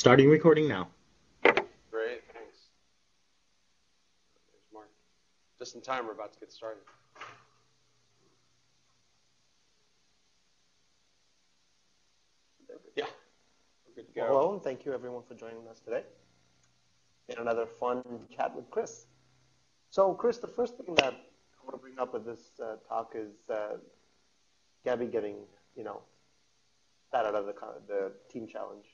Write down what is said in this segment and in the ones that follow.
Starting recording now. Great, thanks. There's Mark. Just in time, we're about to get started. Yeah, we're good to go. Hello, and thank you everyone for joining us today in another fun chat with Chris. So, Chris, the first thing that I want to bring up with this talk is Gabby getting, that out of the team challenge.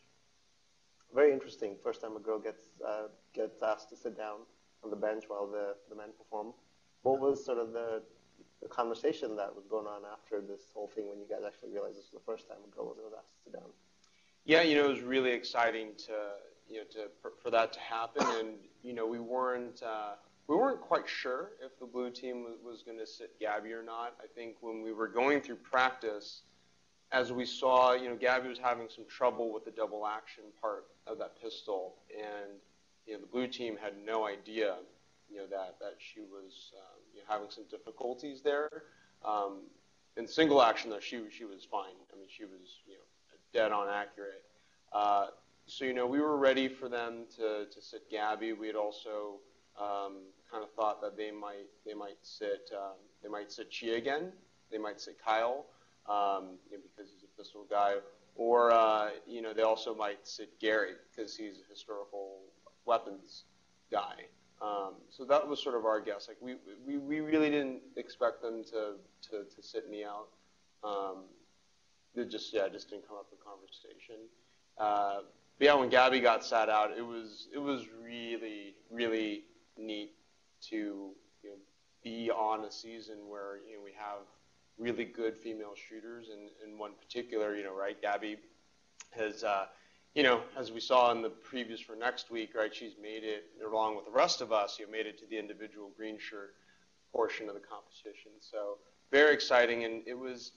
Very interesting. First time a girl gets asked to sit down on the bench while the men perform. What was sort of the conversation that was going on after this whole thing when you guys actually realized this was the first time a girl was asked to sit down? Yeah, it was really exciting for that to happen, and we weren't quite sure if the blue team was going to sit Gabby or not. I think when we were going through practice, as we saw, Gabby was having some trouble with the double action part of that pistol, and the blue team had no idea, that she was having some difficulties there. In single action, though, she was fine. I mean, she was dead on accurate. So we were ready for them to sit Gabby. We had also kind of thought that they might sit Chia again. They might sit Kyle. Because he's a pistol guy, or they also might sit Gary because he's a historical weapons guy. So that was sort of our guess. Like we really didn't expect them to sit me out. It just didn't come up in conversation. But yeah, when Gabby got sat out, it was really really neat to be on a season where we have really good female shooters, and in one particular, right, Gabby has, as we saw in the previews for next week, right, she's made it, along with the rest of us, made it to the individual green shirt portion of the competition. So very exciting, and it was,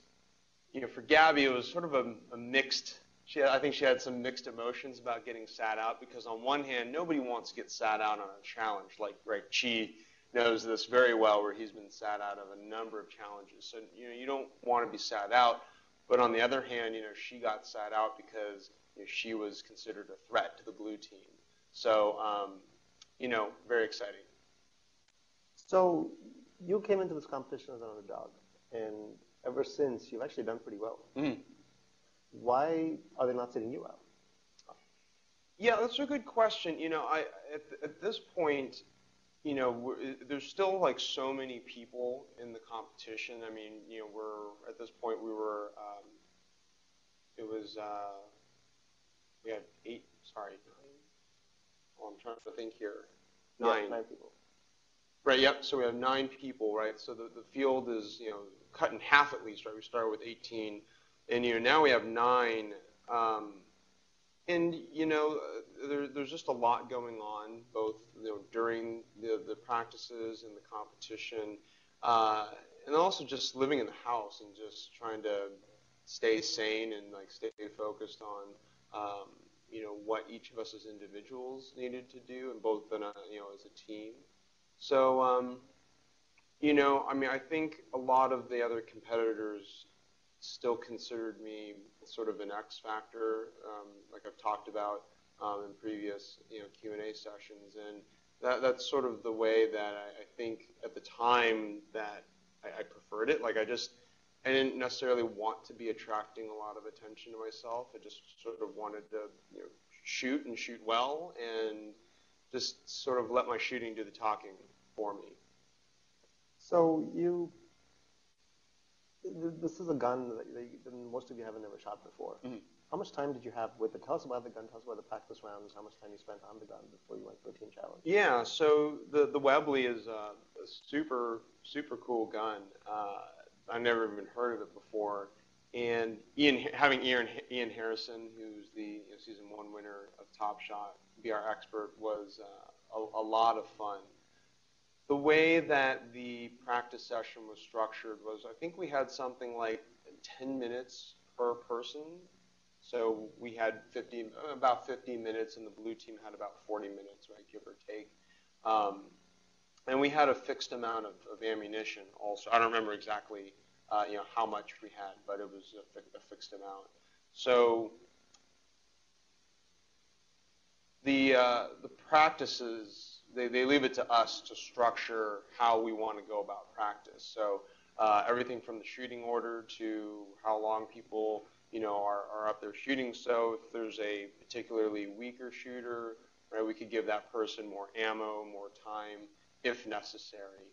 for Gabby, it was sort of a mixed, I think she had some mixed emotions about getting sat out, because on one hand, nobody wants to get sat out on a challenge, like, right, Chi knows this very well, where he's been sat out of a number of challenges. So, you don't want to be sat out. But on the other hand, she got sat out because she was considered a threat to the blue team. So, very exciting. So you came into this competition as an underdog, and ever since, you've actually done pretty well. Mm. Why are they not sitting you out? Yeah, that's a good question. At this point, there's still like so many people in the competition. I mean, we're at this point we were, we had 9. Well, I'm trying to think here. 9. Yeah, 9 people. Right. Yep. So we have 9 people, right? So the field is cut in half at least, right? We started with 18, and now we have 9. And there's just a lot going on, both during the practices and the competition, and also just living in the house and just trying to stay sane and stay focused on what each of us as individuals needed to do, and both as a team. So I mean, I think a lot of the other competitors still considered me sort of an X factor, like I've talked about in previous Q&A sessions, and that's sort of the way that I think at the time that I preferred it. Like I didn't necessarily want to be attracting a lot of attention to myself. I just sort of wanted to shoot and shoot well, and just sort of let my shooting do the talking for me. So this is a gun that most of you haven't ever shot before. Mm-hmm. How much time did you have with it? Tell us about the gun. Tell us about the practice rounds. How much time you spent on the gun before you went for a team challenge? Yeah, so the Webley is a super cool gun. I never even heard of it before. And having Ian Harrison, who's the season 1 winner of Top Shot, be our expert, was a lot of fun. The way that the practice session was structured was, I think we had something like 10 minutes per person. So we had about 50 minutes, and the blue team had about 40 minutes, right, give or take. And we had a fixed amount of ammunition also. I don't remember exactly how much we had, but it was a fixed amount. So practices, they leave it to us to structure how we want to go about practice. So everything from the shooting order to how long people, are up there shooting. So if there's a particularly weaker shooter, right, we could give that person more ammo, more time, if necessary.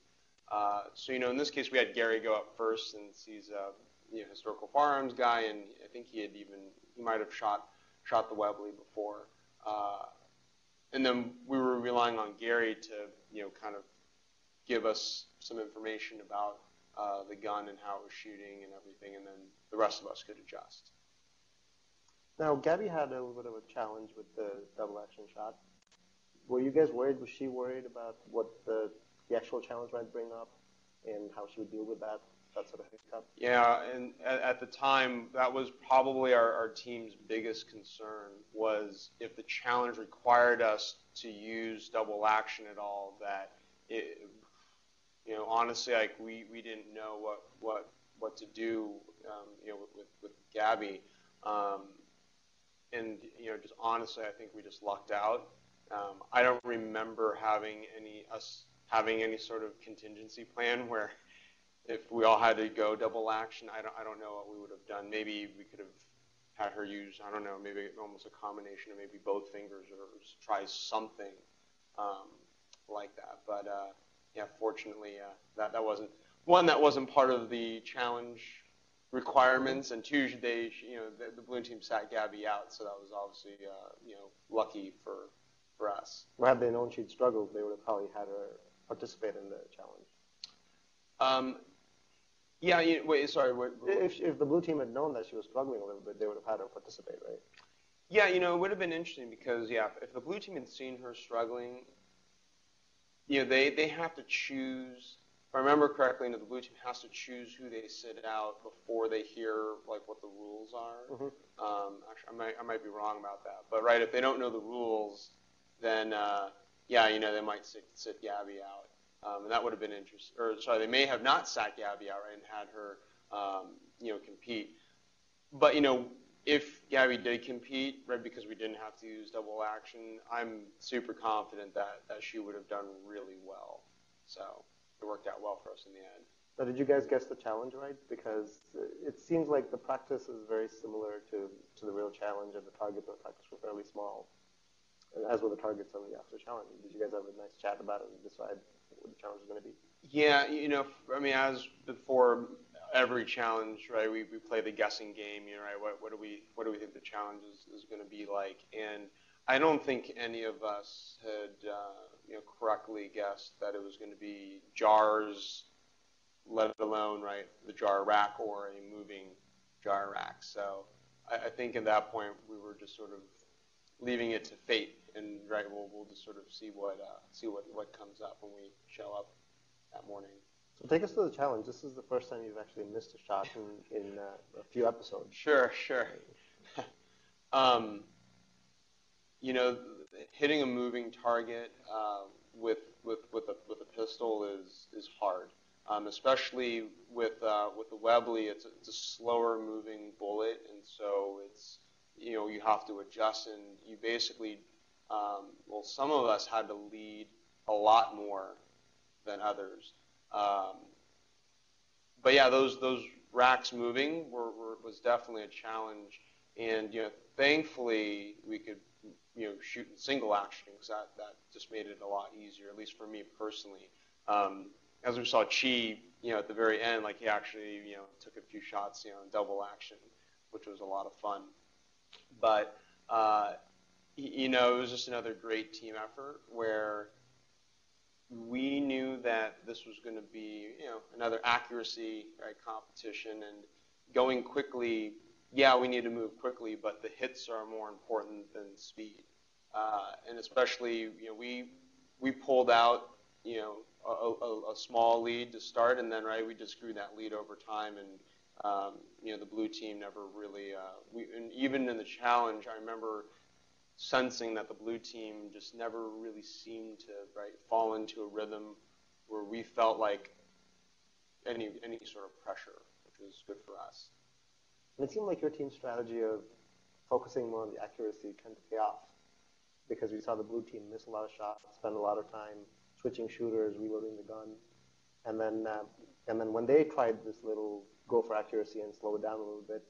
So, in this case, we had Gary go up first, since he's a historical firearms guy, and I think he might have shot the Webley before. And then we were relying on Gary to, kind of give us some information about the gun and how it was shooting and everything, and then the rest of us could adjust. Now, Gabby had a little bit of a challenge with the double action shot. Were you guys worried? Was she worried about what the actual challenge might bring up and how she would deal with that sort of hiccup? Yeah, and at the time, that was probably our team's biggest concern, was if the challenge required us to use double action at all, that it, honestly, like we didn't know what to do, with Gabby, and just honestly, I think we just lucked out. I don't remember having any sort of contingency plan where if we all had to go double action, I don't know what we would have done. Maybe we could have had her use, I don't know, maybe almost a combination of maybe both fingers, or try something like that. But yeah, fortunately, that wasn't part of the challenge requirements, and two, the balloon team sat Gabby out, so that was obviously lucky for us. Well, had they known she'd struggled, they would have probably had her participate in the challenge. Yeah. Wait. Sorry. If the blue team had known that she was struggling a little bit, they would have had her participate, right? Yeah. It would have been interesting because if the blue team had seen her struggling, they have to choose. If I remember correctly, the blue team has to choose who they sit out before they hear like what the rules are. Mm-hmm. Actually, I might be wrong about that, but right, if they don't know the rules, then they might sit Gabby out. And that would have been interesting. Or sorry, they may have not sat Gabby out, right, and had her, compete. But if Gabby did compete, right, because we didn't have to use double action, I'm super confident that she would have done really well. So it worked out well for us in the end. Now, did you guys guess the challenge right? Because it seems like the practice is very similar to the real challenge, and the targets of the practice were fairly small, as were the targets of the after challenge. Did you guys have a nice chat about it and decide what the challenge is going to be? Yeah, as before every challenge, right, we play the guessing game, right, what do we think the challenge is going to be like? And I don't think any of us had, correctly guessed that it was going to be jars, let alone, right, the jar rack or a moving jar rack. So I think at that point we were just sort of leaving it to fate, and right, we'll just sort of see what comes up when we show up that morning. So take us to the challenge. This is the first time you've actually missed a shot in a few episodes. Sure. Hitting a moving target with a pistol is hard, especially with the Webley. It's a slower moving bullet, and so it's you have to adjust, and you basically some of us had to lead a lot more than others. But yeah, those racks moving was definitely a challenge, and thankfully we could shoot in single action, because that just made it a lot easier, at least for me personally. As we saw Chi, at the very end, like he actually took a few shots in double action, which was a lot of fun. But it was just another great team effort where we knew that this was going to be, another accuracy, right, competition, and going quickly. Yeah, we need to move quickly, but the hits are more important than speed. And especially, we pulled out, a small lead to start, and then, right, we just grew that lead over time, and the blue team never really, and even in the challenge, I remember sensing that the blue team just never really seemed to, right, fall into a rhythm where we felt like any sort of pressure, which was good for us. And it seemed like your team's strategy of focusing more on the accuracy kind of pay off. because we saw the blue team miss a lot of shots, spend a lot of time switching shooters, reloading the gun, and then when they tried this little go for accuracy and slow it down a little bit,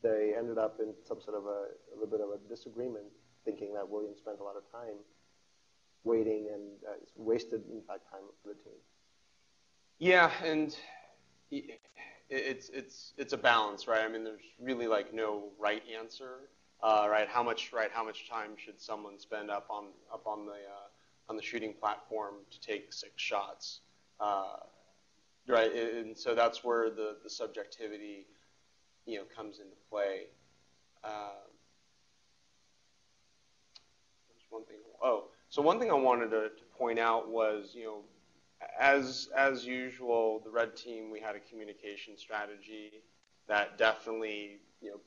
they ended up in some sort of a little bit of a disagreement, thinking that William spent a lot of time waiting and wasted, in fact, time for the team. Yeah, and it's a balance, right? I mean, there's really like no right answer, right? How much time should someone spend up on the shooting platform to take 6 shots, right? And so that's where the subjectivity, comes into play. There's one thing. So one thing I wanted to point out was, as usual, the red team, we had a communication strategy that definitely,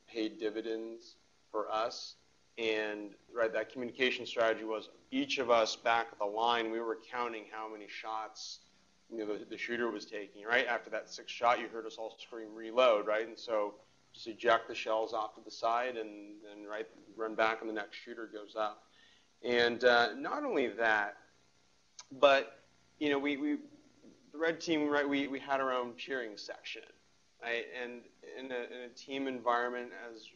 paid dividends for us. And right, that communication strategy was each of us back at the line, we were counting how many shots, the shooter was taking, right? After that 6th shot, you heard us all scream reload, right? And so just eject the shells off to the side and right, run back and the next shooter goes up. And not only that, but the red team, right? We had our own cheering section, right? And in a team environment, as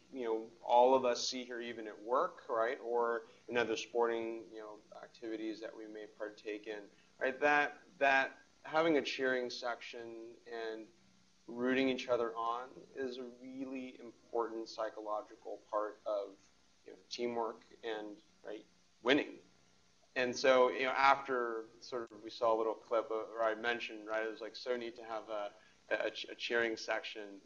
all of us see here, even at work, right, or in other sporting activities that we may partake in, right? That having a cheering section and rooting each other on is a really important psychological part of teamwork and right winning. And so, after sort of we saw a little clip where I mentioned, right, it was like so neat to have a cheering section.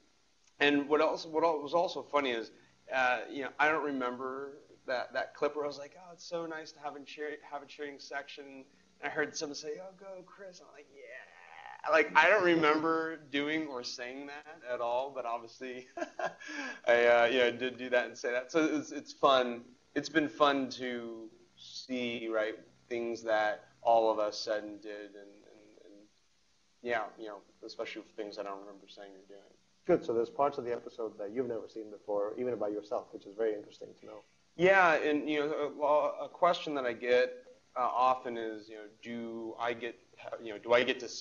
And what was also funny is, I don't remember that clip where I was like, oh, it's so nice to have a cheering section. And I heard someone say, oh, go Chris. I'm like, yeah. Like, I don't remember doing or saying that at all, but obviously I did do that and say that. So it's fun. It's been fun to see, right, things that all of us said and did, and yeah, especially with things I don't remember saying or doing. Good. So there's parts of the episode that you've never seen before, even about yourself, which is very interesting to know. Yeah, and a question that I get often is, do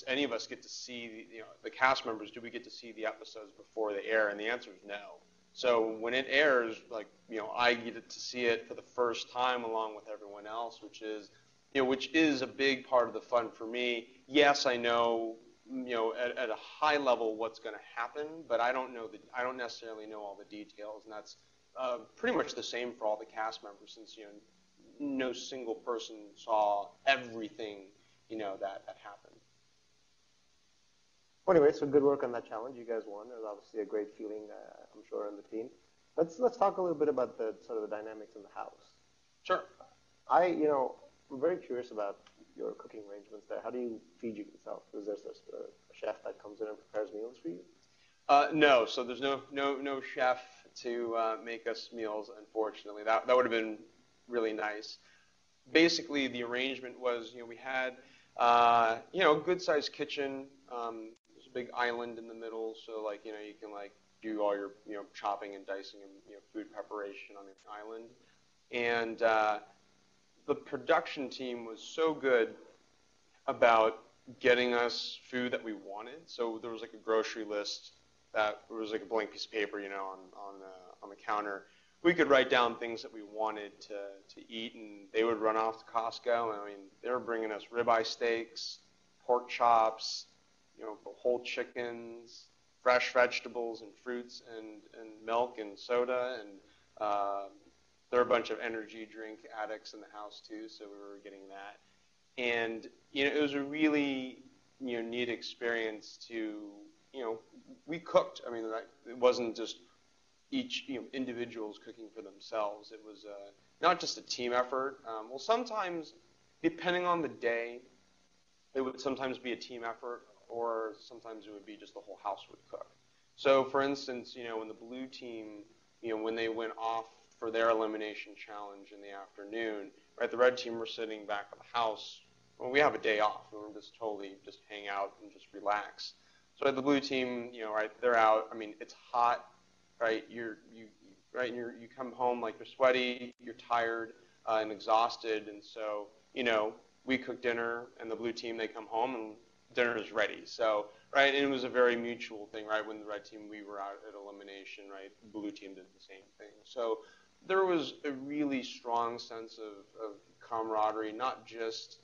any of us get to see the cast members? Do we get to see the episodes before they air? And the answer is no. So when it airs, like, I get to see it for the first time along with everyone else, which is a big part of the fun for me. Yes, I know, at a high level what's going to happen, but I don't necessarily know all the details, and that's pretty much the same for all the cast members, since no single person saw everything that happened. Well, anyway, so good work on that challenge. You guys won. It was obviously a great feeling, I'm sure, on the team. Let's talk a little bit about the sort of the dynamics in the house. Sure. I'm very curious about your cooking arrangements there. How do you feed yourself? Is there a chef that comes in and prepares meals for you? No. So there's no chef to make us meals, unfortunately. That would have been really nice. Basically, the arrangement was, we had a good-sized kitchen. There's a big island in the middle, so you can do all your chopping and dicing and food preparation on the island. And the production team was so good about getting us food that we wanted. So there was a grocery list that was a blank piece of paper, on the counter. We could write down things that we wanted to eat, and they would run off to Costco. I mean, they were bringing us ribeye steaks, pork chops, whole chickens, fresh vegetables and fruits, and milk and soda, and there were a bunch of energy drink addicts in the house too, so we were getting that. And it was a really neat experience to we cooked. I mean, it wasn't just each individuals cooking for themselves. It was not just a team effort. Well, sometimes, depending on the day, it would sometimes be a team effort, or sometimes it would be just the whole house would cook. So, for instance, when the blue team, when they went off for their elimination challenge in the afternoon, right, the red team were sitting back at the house. Well, we have a day off. We were just totally just hang out and just relax. So the blue team, right, they're out. I mean, it's hot, right? You come home you're sweaty, you're tired. and exhausted. And so, we cook dinner, and the blue team, they come home, and dinner is ready. So, right, and it was a very mutual thing, right? When the red team, we were out at elimination, right? The blue team did the same thing. So there was a really strong sense of camaraderie, not just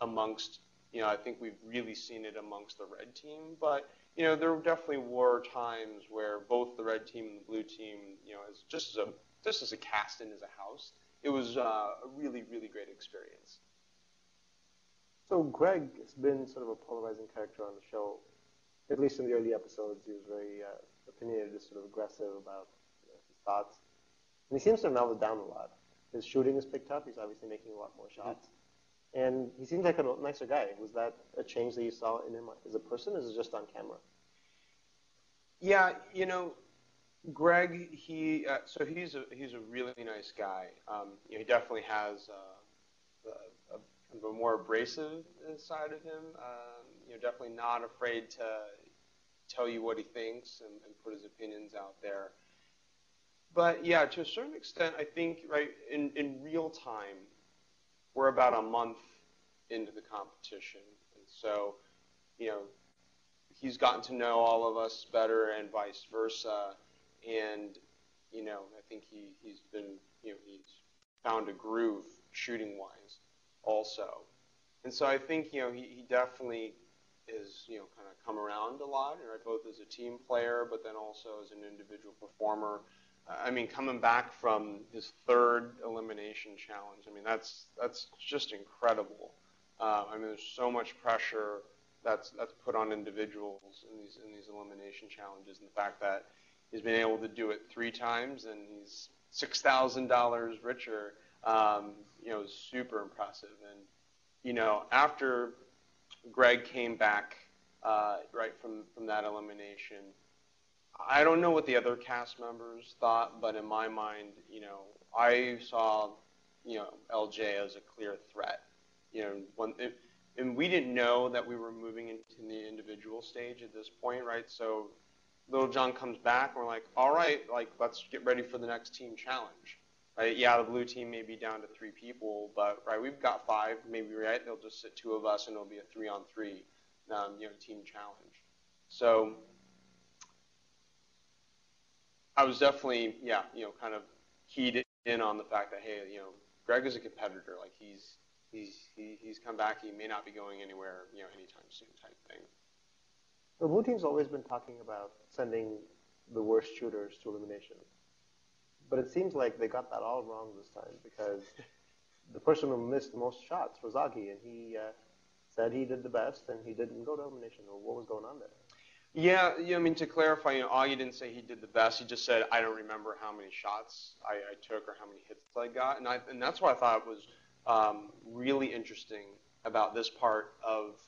amongst, I think we've really seen it amongst the red team, but, there definitely were times where both the red team and the blue team, as just as a cast in as a house, it was a really, really great experience. So Greg has been sort of a polarizing character on the show. At least in the early episodes, he was very opinionated, sort of aggressive about his thoughts. And he seems to have mellowed down a lot. His shooting has picked up. He's obviously making a lot more shots. And he seems like a nicer guy. Was that a change that you saw in him as a person, or is it just on camera? Yeah, Greg, so he's a really nice guy. He definitely has kind of a more abrasive side of him. Definitely not afraid to tell you what he thinks and put his opinions out there. But yeah, to a certain extent, I think, right, in real time, we're about a month into the competition. And so, he's gotten to know all of us better and vice versa. And, I think he's been, he's found a groove shooting-wise also. And so I think, he definitely is, kind of come around a lot, right, both as a team player, but then also as an individual performer. I mean, coming back from his third elimination challenge, I mean, that's just incredible. I mean, there's so much pressure that's put on individuals in these elimination challenges, and the fact that he's been able to do it 3 times and he's $6,000 richer, is super impressive. And after Greg came back, right from that elimination, I don't know what the other cast members thought, but in my mind, I saw, LJ as a clear threat. And we didn't know that we were moving into the individual stage at this point, right? So Little John comes back, and we're like, all right, like, let's get ready for the next team challenge, right? Yeah, the blue team may be down to 3 people, but, right, we've got 5, maybe, right? They'll just sit 2 of us, and it'll be a 3-on-3, team challenge. So I was definitely, kind of keyed in on the fact that, hey, Greg is a competitor. Like, he's come back. He may not be going anywhere, anytime soon type thing. The blue team's always been talking about sending the worst shooters to elimination. But it seems like they got that all wrong this time, because the person who missed the most shots was Augie, and he said he did the best, and he didn't go to elimination. Or what was going on there? Yeah, I mean, to clarify, Augie didn't say he did the best. He just said, I don't remember how many shots I took or how many hits I got. And that's what I thought was really interesting about this part of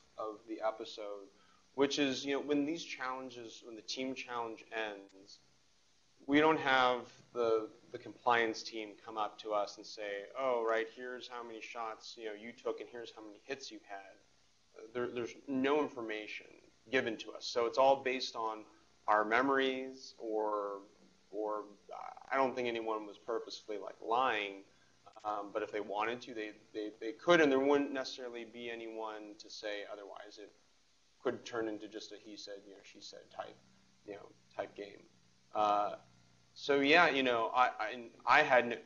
the episode, which is, when these challenges, when the team challenge ends, we don't have the compliance team come up to us and say, oh, right, here's how many shots, you took, and here's how many hits you had. There's no information given to us. So it's all based on our memories, or I don't think anyone was purposefully lying, but if they wanted to, they could, and there wouldn't necessarily be anyone to say otherwise. It could turn into just a he said, she said type game. So yeah, I had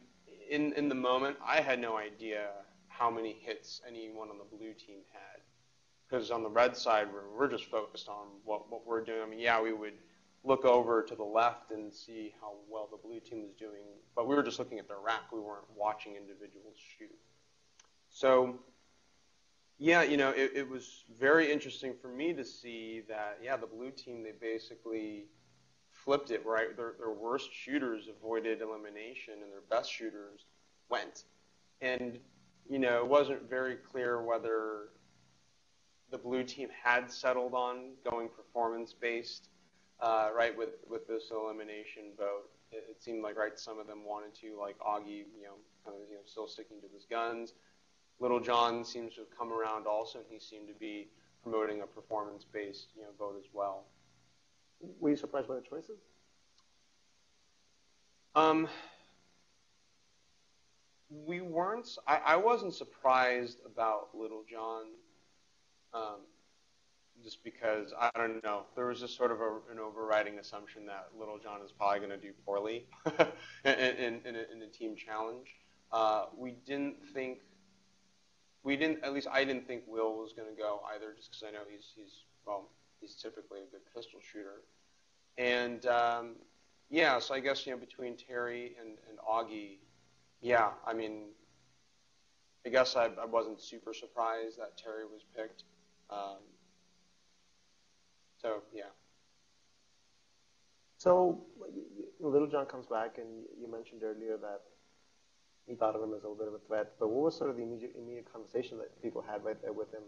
in the moment, I had no idea how many hits anyone on the blue team had. Because on the red side, we're just focused on what we're doing. I mean, yeah, we would look over to the left and see how well the blue team was doing, but we were just looking at their rack. We weren't watching individuals shoot. So, yeah, it was very interesting for me to see that, yeah, the blue team, they basically flipped it, right? Their worst shooters avoided elimination, and their best shooters went. And, it wasn't very clear whether the blue team had settled on going performance-based, right, with this elimination vote. It seemed like, right, some of them wanted to, like Augie, kind of, still sticking to his guns. Little John seems to have come around also, and he seemed to be promoting a performance-based, vote as well. Were you surprised by the choices? We weren't. I wasn't surprised about Little John, um, just because I don't know. There was just sort of an overriding assumption that Little John is probably going to do poorly in a team challenge. We didn't think. We didn't. At least I didn't think Will was going to go either, just because I know he's typically a good pistol shooter. And yeah, so I guess between Terry and Augie. Yeah, I mean, I guess I wasn't super surprised that Terry was picked. Um, so yeah. So Little John comes back, and you mentioned earlier that he thought of him as a little bit of a threat. But what was sort of the immediate conversation that people had right there with him?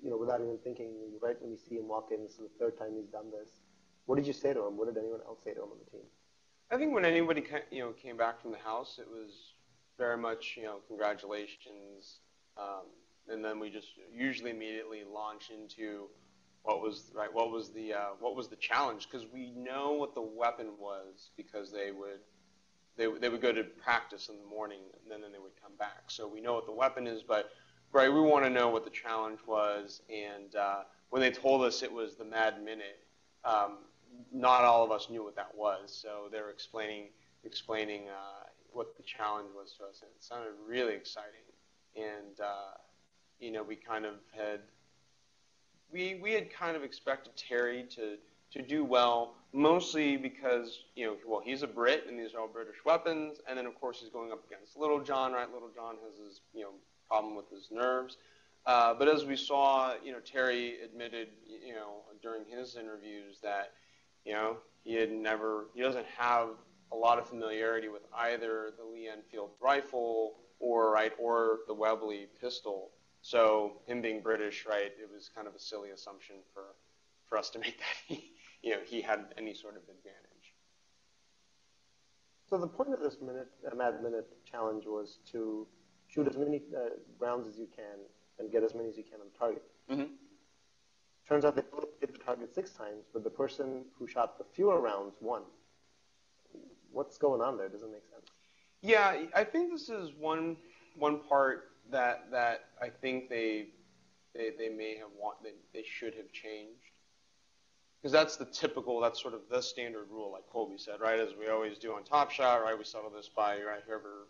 Without even thinking, right when you see him walk in, this is the third time he's done this. What did you say to him? What did anyone else say to him on the team? I think when anybody came back from the house, it was very much congratulations, and then we just usually immediately launch into what was the challenge, because we know what the weapon was, because they would go to practice in the morning, and then they would come back. So we know what the weapon is, but right, we want to know what the challenge was. And when they told us it was the Mad Minute, not all of us knew what that was. So they were explaining what the challenge was to us, and it sounded really exciting. And we kind of had we had kind of expected Terry to do well, mostly because he's a Brit and these are all British weapons, and then of course he's going up against Little John, right? Little John has his problem with his nerves, but as we saw, Terry admitted during his interviews that he doesn't have a lot of familiarity with either the Lee Enfield rifle or the Webley pistol. So him being British, right, it was kind of a silly assumption for us to make that he had any sort of advantage. So the point of this Mad Minute challenge was to shoot as many rounds as you can and get as many as you can on the target. Mm-hmm. Turns out they both hit the target 6 times, but the person who shot the fewer rounds won. What's going on there? Doesn't make sense. Yeah, I think this is one part that I think they may have they should have changed, because that's sort of the standard rule, like Colby said, right? As we always do on Top Shot, right? We settle this by whoever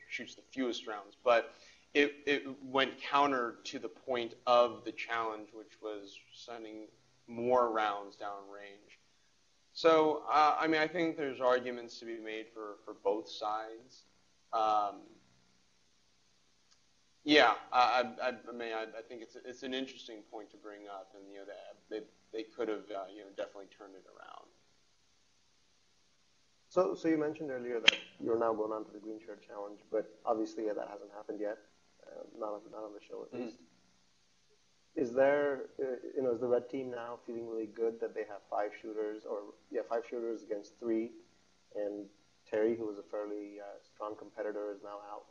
shoots the fewest rounds, but it went counter to the point of the challenge, which was sending more rounds downrange. So I think there's arguments to be made for both sides. Yeah, I think it's an interesting point to bring up, and they could have definitely turned it around. So you mentioned earlier that you're now going on to the Green Shirt Challenge, but obviously that hasn't happened yet, not on the show at least. Is there, is the red team now feeling really good that they have 5 shooters, 5 shooters against 3, and Terry, who was a fairly strong competitor, is now out?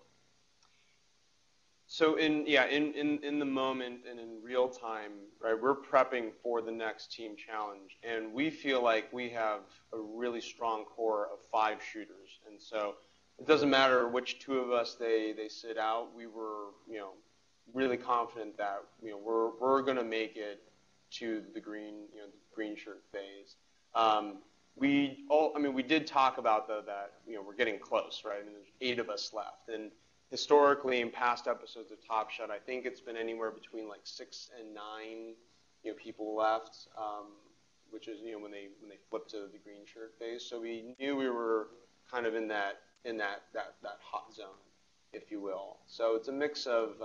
So in the moment and in real time, right, we're prepping for the next team challenge, and we feel like we have a really strong core of 5 shooters, and so it doesn't matter which 2 of us they sit out. We were really confident that we're going to make it to the green shirt phase. We did talk about that we're getting close, right? And there's 8 of us left, and historically in past episodes of Top Shot, I think it's been anywhere between like 6 and 9 people left, which is when they flip to the green shirt phase. So we knew we were kind of in that hot zone, if you will. So it's a mix of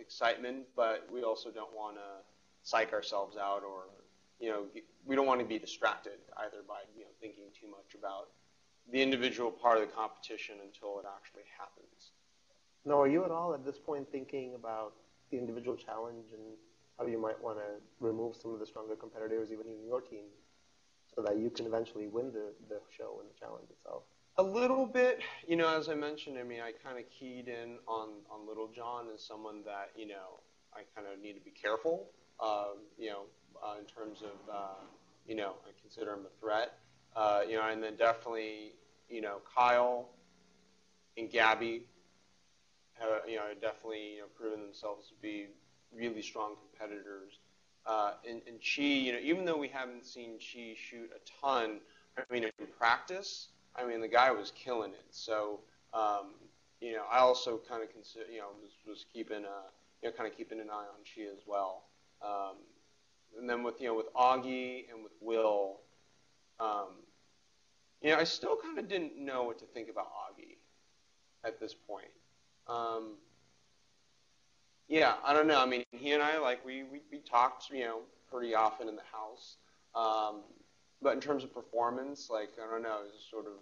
excitement, but we also don't want to psych ourselves out, or we don't want to be distracted either by thinking too much about the individual part of the competition until it actually happens. Now, are you at all at this point thinking about the individual challenge and how you might want to remove some of the stronger competitors even in your team so that you can eventually win the show and the challenge itself? A little bit, as I mentioned, I kind of keyed in on Little John as someone that, I kind of need to be careful, in terms of, I consider him a threat. And then definitely, Kyle, and Gabby have, definitely, proven themselves to be really strong competitors. And Chi, even though we haven't seen Chi shoot a ton, I mean, in practice, I mean, the guy was killing it. So, I also kind of consider, was keeping, kind of keeping an eye on Chi as well. And then with Augie and with Will, I still kind of didn't know what to think about Augie at this point. Yeah, I don't know. I mean, he and I, like, we talked, pretty often in the house. But in terms of performance, like, I don't know, it's sort of,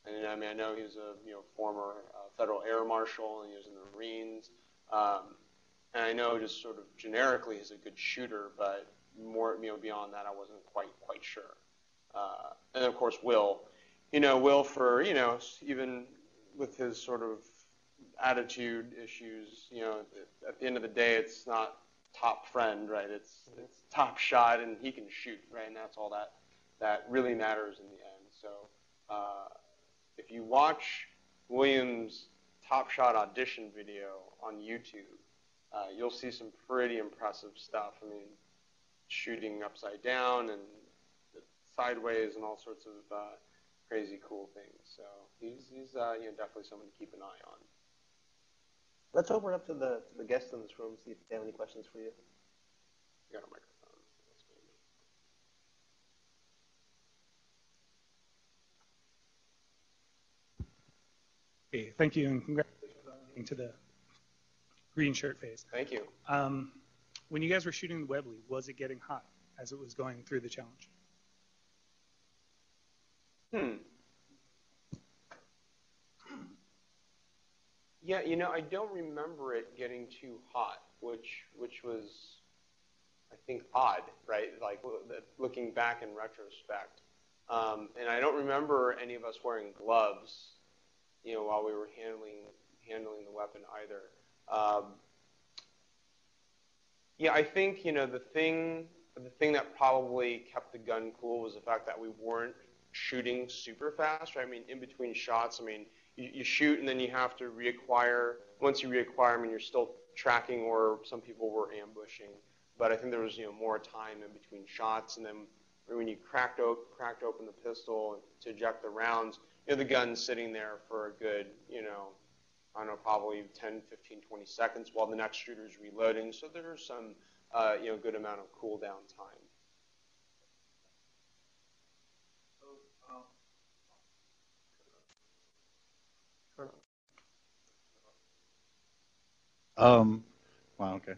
and I mean, I know he was a, former federal air marshal, and he was in the Marines. And I know just sort of generically he's a good shooter, but more, beyond that, I wasn't quite sure. And of course, Will, Will for, even with his sort of attitude issues, at the end of the day, it's not top friend, right? It's top shot, and he can shoot, right? And that's all that really matters in the end. So if you watch Williams' Top Shot audition video on YouTube, you'll see some pretty impressive stuff. I mean, shooting upside down and sideways and all sorts of crazy cool things. So he's definitely someone to keep an eye on. Let's open up to the guests in this room, see if they have any questions for you. You got a microphone. Hey, thank you, and congratulations on getting to the green shirt phase. Thank you. When you guys were shooting the Webley, was it getting hot as it was going through the challenge? Yeah, I don't remember it getting too hot, which was, I think, odd, right? Like, looking back in retrospect. And I don't remember any of us wearing gloves, while we were handling the weapon either. Yeah, I think, the thing that probably kept the gun cool was the fact that we weren't shooting super fast, right? I mean, in between shots, I mean, you shoot and then you have to reacquire. Once you reacquire, I mean, you're still tracking, or some people were ambushing. But I think there was, more time in between shots. And then when you cracked open the pistol to eject the rounds, the gun's sitting there for a good, I don't know, probably 10, 15, 20 seconds while the next shooter's reloading. So there's some, good amount of cool down time. Wow, okay.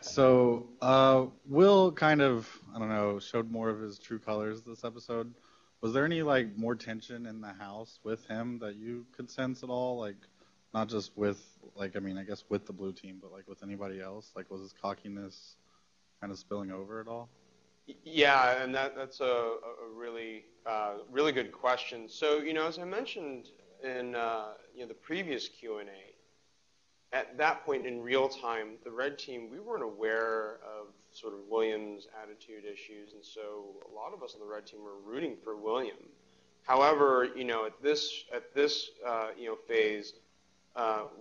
So, Will kind of, I don't know, showed more of his true colors this episode. Was there any, like, more tension in the house with him that you could sense at all? Like, not just with, like, I mean, I guess with the blue team, but, like, with anybody else? Like, was his cockiness kind of spilling over at all? Yeah, and that's a really, really good question. So, as I mentioned in, the previous Q&A, at that point in real time, the red team, we weren't aware of sort of William's attitude issues, and so a lot of us on the red team were rooting for William. However, at this phase,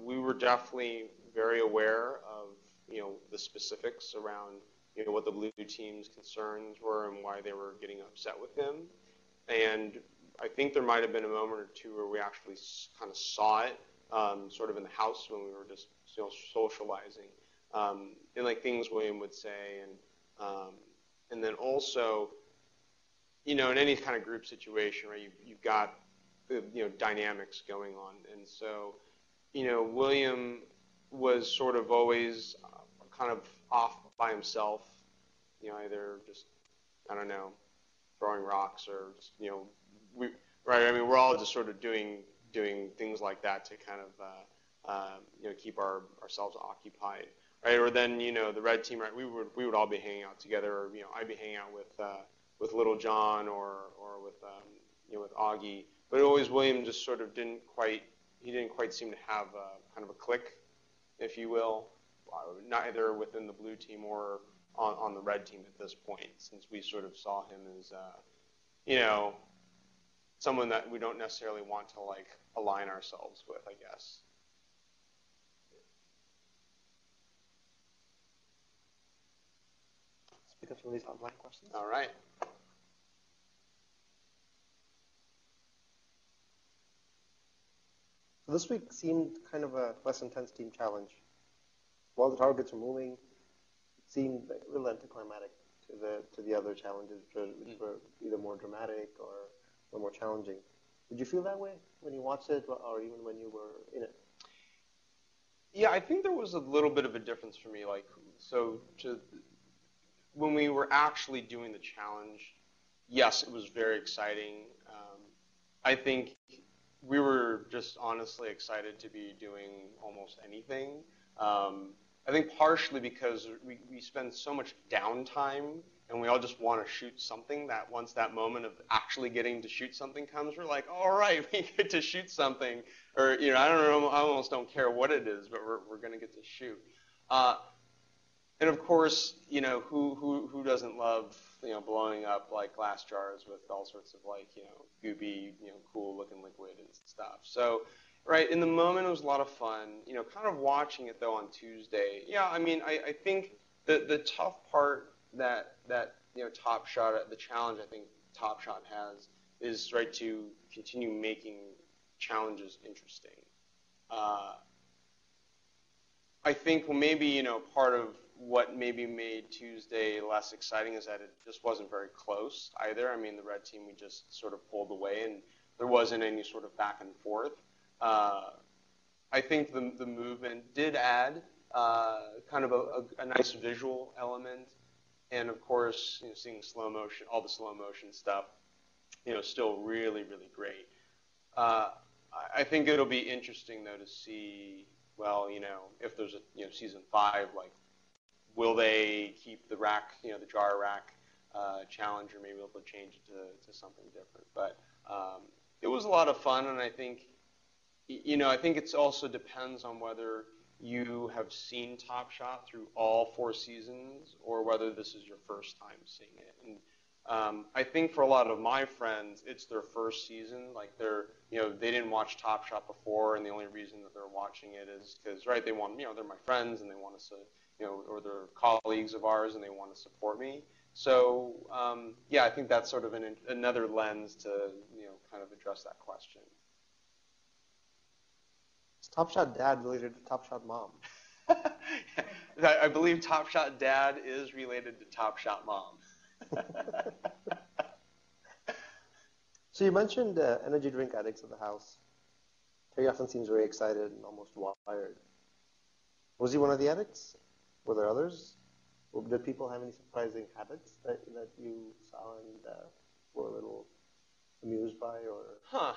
we were definitely very aware of, the specifics around, what the blue team's concerns were and why they were getting upset with him. And I think there might have been a moment or two where we actually kind of saw it, sort of in the house when we were just socializing, and like things William would say, and then also, in any kind of group situation, right, you've got the dynamics going on, and so William was sort of always kind of off by himself, either just, I don't know, throwing rocks or just, right, I mean, we're all just sort of doing things like that to kind of, keep ourselves occupied, right? Or then, the red team, right? We would all be hanging out together, or I'd be hanging out with Little John or with Augie. But always William just sort of didn't quite seem to have kind of a click, if you will, neither within the blue team or on the red team at this point, since we sort of saw him as, someone that we don't necessarily want to like align ourselves with, I guess. Speak up some of these online questions. All right. So this week seemed kind of a less intense team challenge. While the targets were moving, it seemed like real anticlimactic to the other challenges, which were either more dramatic or more challenging. Did you feel that way when you watched it, or even when you were in it? Yeah, I think there was a little bit of a difference for me. Like, when we were actually doing the challenge, yes, it was very exciting. I think we were just honestly excited to be doing almost anything. I think partially because we spend so much downtime and we all just want to shoot something, that once that moment of actually getting to shoot something comes, we're like, all right, we get to shoot something. Or, you know, I don't know, I almost don't care what it is, but we're going to get to shoot. And of course, you know, who doesn't love, you know, blowing up like glass jars with all sorts of like, you know, goopy, you know, cool looking liquid and stuff. So, right, in the moment it was a lot of fun. You know, kind of watching it though on Tuesday. Yeah, I mean, I think the tough part that you know Top Shot, the challenge I think Top Shot has is right to continue making challenges interesting. I think maybe, you know, part of what maybe made Tuesday less exciting is that it just wasn't very close either. I mean, the red team, we just sort of pulled away and there wasn't any sort of back and forth. I think the movement did add kind of a nice visual element, and of course, you know, seeing slow motion, all the slow motion stuff, you know, still really, really great. I think it'll be interesting though to see, well, you know, if there's a, you know, season 5, like, will they keep the rack, you know, the jar rack challenge, or maybe they'll change it to something different. But it was a lot of fun, and I think, you know, I think it also depends on whether you have seen Top Shot through all 4 seasons or whether this is your first time seeing it. And I think for a lot of my friends, it's their first season. Like you know, they didn't watch Top Shot before, and the only reason that they're watching it is because, right, they want, you know, they're my friends and they want us to, you know, or they're colleagues of ours and they want to support me. So yeah, I think that's sort of another lens to, you know, kind of address that question. Is Top Shot Dad related to Top Shot Mom? I believe Top Shot Dad is related to Top Shot Mom. So you mentioned energy drink addicts of the house. Terry often seems very excited and almost wired. Was he one of the addicts? Were there others? Or did people have any surprising habits that you saw and were a little amused by? Or Huh.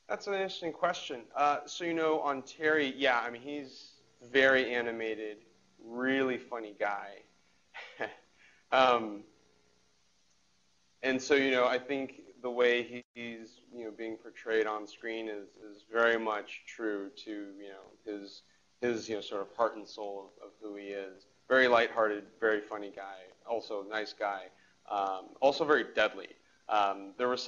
That's an interesting question. So, you know, on Terry, yeah, I mean, he's very animated, really funny guy. And so, you know, I think the way he's, you know, being portrayed on screen is very much true to, you know, his you know, sort of heart and soul of who he is. Very lighthearted, very funny guy, also nice guy, also very deadly. There was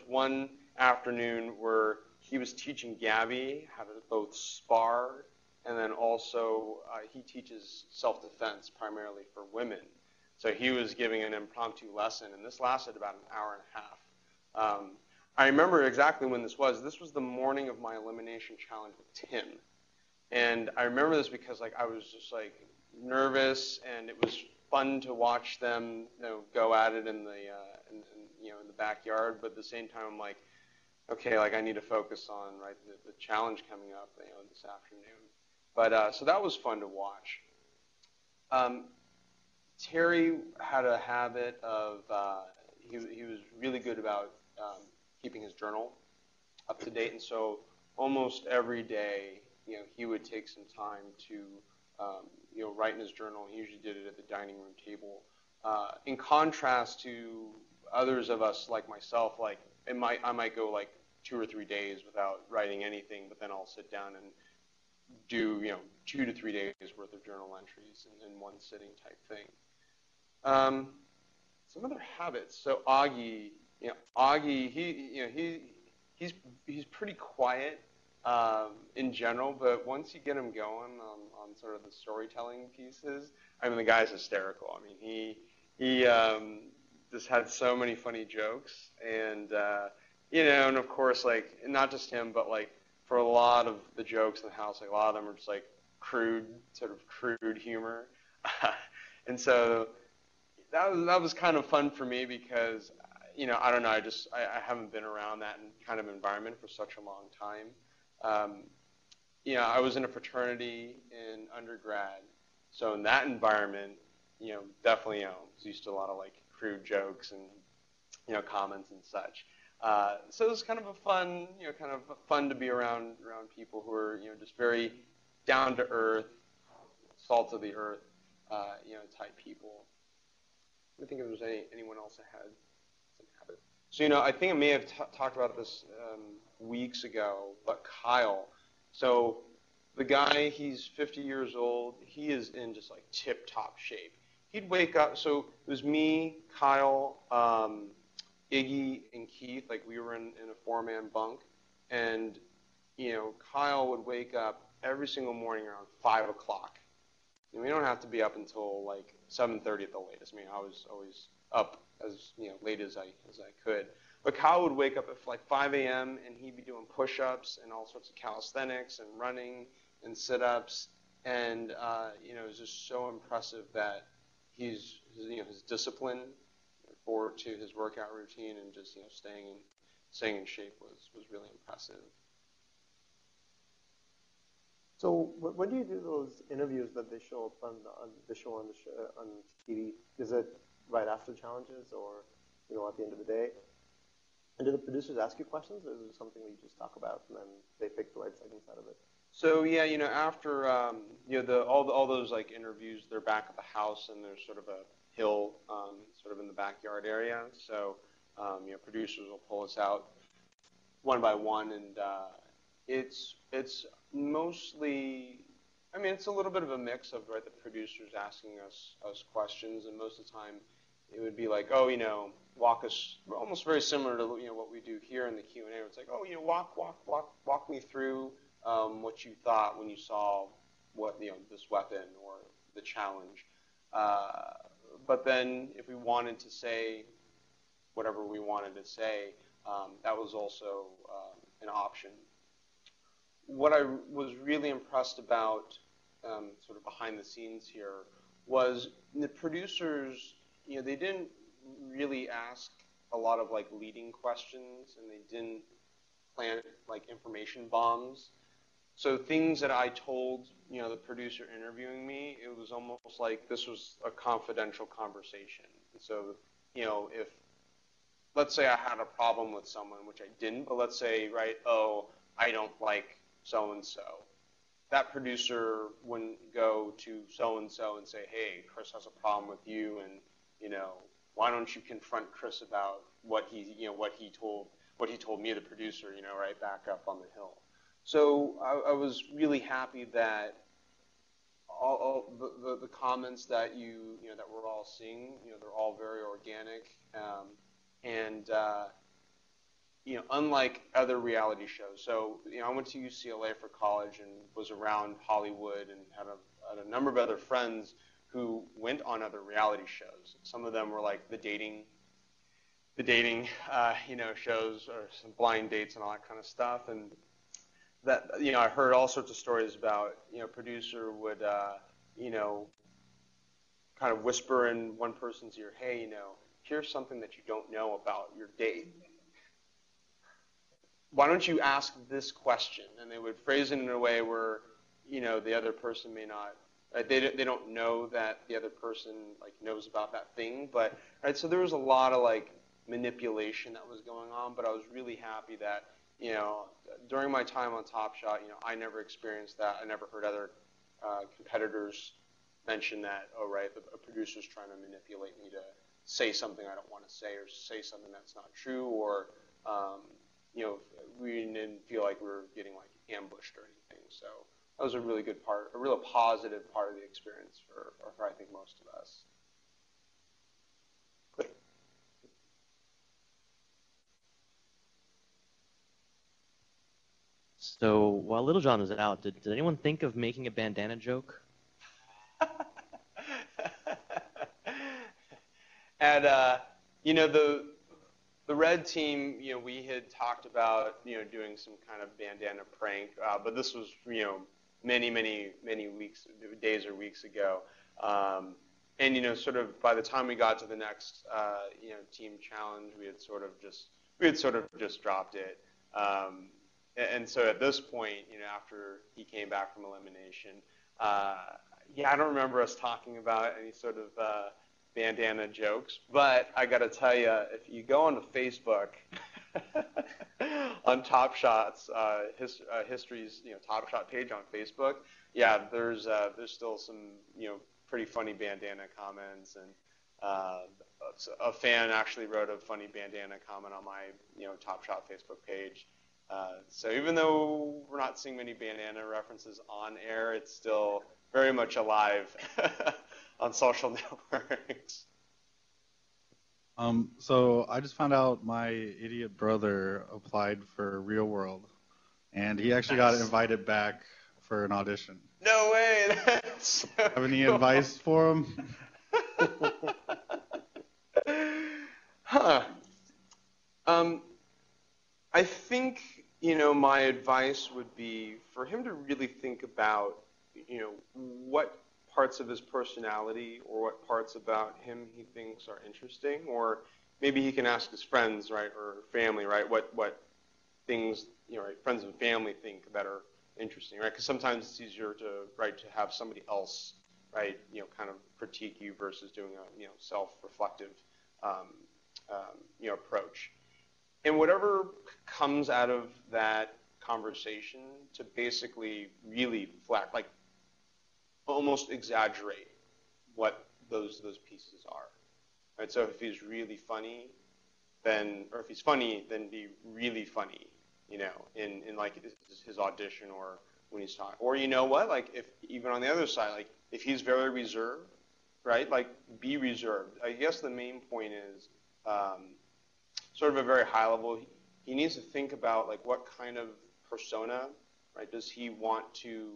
one afternoon where he was teaching Gabby how to both spar, and then also he teaches self-defense primarily for women. So he was giving an impromptu lesson, and this lasted about an hour and a half. I remember exactly when this was. This was the morning of my elimination challenge with Tim. And I remember this because, like, I was just, like, nervous, and it was fun to watch them, you know, go at it in the you know, in the backyard. But at the same time, I'm like, okay, like, I need to focus on, right, the challenge coming up, you know, this afternoon. But so that was fun to watch. Terry had a habit of he was really good about keeping his journal up to date, and so almost every day, you know, he would take some time to you know, write in his journal. He usually did it at the dining room table. In contrast to others of us, like myself, like I might go like 2 or 3 days without writing anything, but then I'll sit down and do, you know, 2 to 3 days worth of journal entries in one sitting type thing. Some other habits. So Augie, Augie, he's pretty quiet in general, but once you get him going on sort of the storytelling pieces, I mean, the guy's hysterical. I mean, he just had so many funny jokes, and and of course, like, not just him, but like for a lot of the jokes in the house, like a lot of them are just like crude humor, and so that was kind of fun for me because I don't know, I haven't been around that kind of environment for such a long time. I was in a fraternity in undergrad, so in that environment, definitely was used to a lot of like crude jokes and comments and such. So it was kind of a fun, to be around people who are just very down to earth, salt of the earth, type people. I think if there was anyone else that had some habit. So I think I may have talked about this weeks ago, but Kyle. So the guy, he's 50 years old. He is in just like tip-top shape. He'd wake up. So it was me, Kyle, Iggy, and Keith. Like, we were in a four-man bunk, and Kyle would wake up every single morning around 5 o'clock. And we don't have to be up until like 7:30 at the latest. I mean, I was always up as late as I could. But Kyle would wake up at like 5 a.m. and he'd be doing push-ups and all sorts of calisthenics and running and sit-ups, and it was just so impressive that his discipline forward to his workout routine and just staying in shape was really impressive. So when do you do those interviews that they show up on the show on TV? Is it right after challenges, or at the end of the day? And do the producers ask you questions, or is it something that you just talk about and then they pick the right segments out of it? So yeah, after all those like interviews, they're back at the house, and there's sort of a hill sort of in the backyard area. So producers will pull us out one by one, and it's mostly, I mean, it's a little bit of a mix of the producers asking us questions, and most of the time it would be like, walk us, almost very similar to what we do here in the Q&A. It's like, walk me through what you thought when you saw this weapon or the challenge. But then if we wanted to say whatever we wanted to say, that was also an option. What I was really impressed about sort of behind the scenes here was the producers, they didn't really ask a lot of like leading questions, and they didn't plant like information bombs. So things that I told, the producer interviewing me, it was almost like this was a confidential conversation. And so, if, let's say I had a problem with someone, which I didn't, but let's say, I don't like so-and-so. That producer wouldn't go to so-and-so and say, hey, Chris has a problem with you, and, why don't you confront Chris about what he told me, the producer, right back up on the hill. So I was really happy that all the comments that that we're all seeing, they're all very organic, and unlike other reality shows. So I went to UCLA for college and was around Hollywood and had a number of other friends who went on other reality shows. Some of them were like the dating shows, or some blind dates and all that kind of stuff, and that I heard all sorts of stories about producer would kind of whisper in one person's ear, hey, here's something that you don't know about your date. Why don't you ask this question? And they would phrase it in a way where the other person may not. They don't know that the other person knows about that thing, but so there was a lot of manipulation that was going on. But I was really happy that during my time on Top Shot, I never experienced that. I never heard other competitors mention that. A producer's trying to manipulate me to say something I don't want to say, or say something that's not true, or we didn't feel like we were getting ambushed or anything. So that was a really good part, a real positive part of the experience for I think most of us. So while Little John was out, did anyone think of making a bandana joke? And the red team, we had talked about doing some kind of bandana prank, but this was many days or weeks ago, and sort of by the time we got to the next team challenge, we had sort of just dropped it. And so at this point, after he came back from elimination, I don't remember us talking about any sort of bandana jokes, but I got to tell you, if you go onto Facebook, on Top Shot's history's Top Shot page on Facebook, there's still some pretty funny bandana comments, and a fan actually wrote a funny bandana comment on my Top Shot Facebook page. So even though we're not seeing many bandana references on air, it's still very much alive on social networks. So I just found out my idiot brother applied for Real World, and he actually got invited back for an audition. No way! That's so Have any cool. advice for him? Huh. I think, my advice would be for him to really think about, what parts of his personality or what parts about him he thinks are interesting, or maybe he can ask his friends, right, or family, right, what things, right, friends and family think that are interesting, right? Because sometimes it's easier to have somebody else, right, kind of critique you versus doing a, self-reflective, approach. And whatever comes out of that conversation, to basically really flat, almost exaggerate what those pieces are, right? So if he's really funny, or if he's funny, then be really funny, in like his audition or when he's talking. Or if even on the other side, if he's very reserved, right? Be reserved. I guess the main point is sort of a very high level. He needs to think about what kind of persona, right, does he want to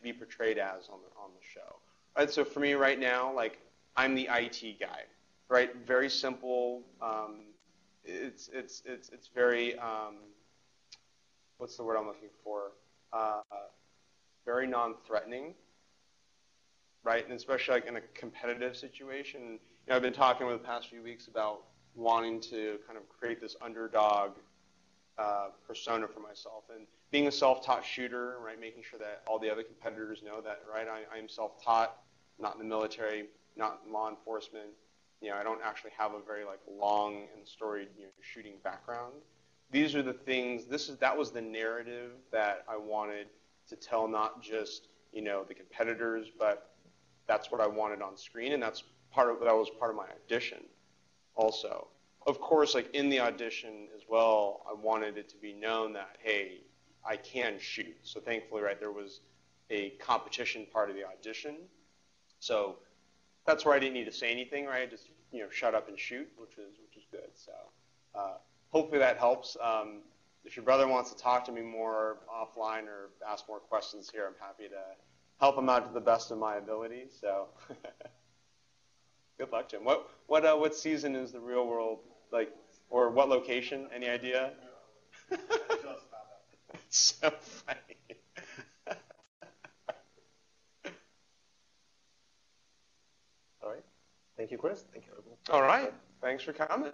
be portrayed as on the show, right? So for me right now, I'm the IT guy, right? Very simple. It's very what's the word I'm looking for? Very non-threatening, right? And especially in a competitive situation. I've been talking over the past few weeks about wanting to kind of create this underdog persona for myself, and being a self-taught shooter, right, making sure that all the other competitors know that, right, I'm self-taught, not in the military, not in law enforcement, I don't actually have a very long and storied shooting background. These are the things. That was the narrative that I wanted to tell, not just the competitors, but that's what I wanted on screen, and that was part of my audition. Also, of course, in the audition as well, I wanted it to be known that, hey, I can shoot. So thankfully, right, there was a competition part of the audition. So that's where I didn't need to say anything, right? Just shut up and shoot, which is good. So hopefully that helps. If your brother wants to talk to me more offline or ask more questions here, I'm happy to help him out to the best of my ability. So. Good luck, Jim. What season is the Real World or what location? Any idea? It's so funny. All right. Thank you, Chris. Thank you, everyone. All right. Thanks for coming.